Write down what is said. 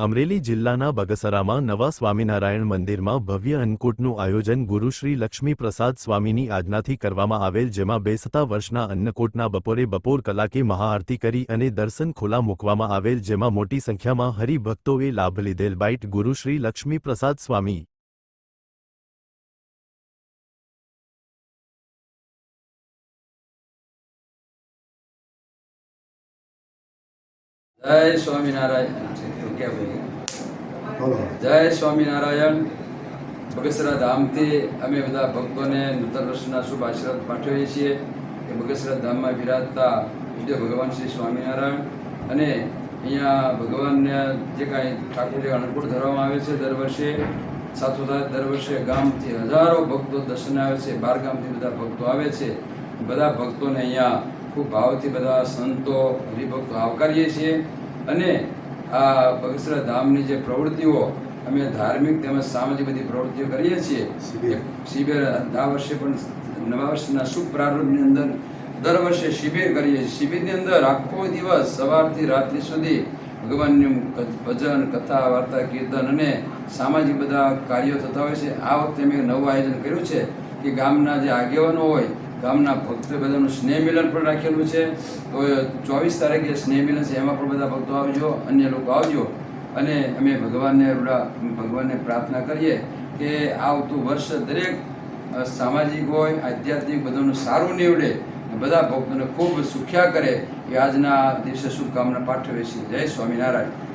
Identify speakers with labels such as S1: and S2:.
S1: અમરેલી જિલ્લાના બગસરામાં નવા સ્વામિનારાયણ મંદિરમાં ભવ્ય અન્નકૂટનું આયોજન ગુરુ શ્રી લક્ષ્મી પ્રસાદ સ્વામીની આજ્ઞાથી કરવામાં આવેલ, જેમાં બેસતા વર્ષના અન્નકૂટના બપોર કલાકે મહાઆરતી કરી અને દર્શન ખુલ્લા મૂકવામાં આવેલ, જેમાં મોટી સંખ્યામાં હરિભક્તોએ લાભ લીધેલ. બાઇટ ગુરુ શ્રી લક્ષ્મી પ્રસાદ સ્વામી.
S2: जय स्वामीनारायण. जय स्वामीनारायण. बगसरा धामથી અમે બધા ભક્તોને નૂતન વર્ષના શુભ આશીર્વાદ પાઠવીએ છીએ કે બગસરા ધામમાં બિરાજતા પૂજ્ય ભગવાન શ્રી સ્વામિનારાયણ અને અહીંયા ભગવાનને જે કાંઈ ઠાકોરજી અન્નકૂટ ધરવામાં આવે છે દર વર્ષે, સાથોસાથ દર વર્ષે ગામથી હજારો ભક્તો દર્શન આવે છે, બહાર ગામથી બધા ભક્તો આવે છે. બધા ભક્તોને અહીંયા ખૂબ ભાવથી બધા સંતો હરિભક્તો આવકારીએ છીએ અને આ બગસરા ધામની જે પ્રવૃત્તિઓ અમે ધાર્મિક તેમજ સામાજિક બધી પ્રવૃત્તિઓ કરીએ છીએ. શિબિર આ વર્ષે પણ નવા વર્ષના શુભ પ્રારંભની અંદર દર વર્ષે શિબિર કરીએ છીએ. શિબિરની અંદર આખો દિવસ સવારથી રાત્રિ સુધી ભગવાનનું ભજન, કથા, વાર્તા, કીર્તન અને સામાજિક બધા કાર્યો થતા હોય છે. આ વખતે મેં નવું આયોજન કર્યું છે કે ગામના જે આગેવાનો હોય, ગામના ભક્તો બધાનું સ્નેહ મિલન પણ રાખેલું છે. તો 24 તારીખે સ્નેહ મિલન છે, એમાં પણ બધા ભક્તો આવજો, અન્ય લોકો આવજો અને અમે ભગવાનને પ્રાર્થના કરીએ કે આવતું વર્ષ દરેક સામાજિક હોય, આધ્યાત્મિક બધાનું સારું નીવડે, બધા ભક્તોને ખૂબ સુખ્યા કરે એ આજના દિવસે શુભકામના પાઠવીએ છીએ. જય સ્વામિનારાયણ.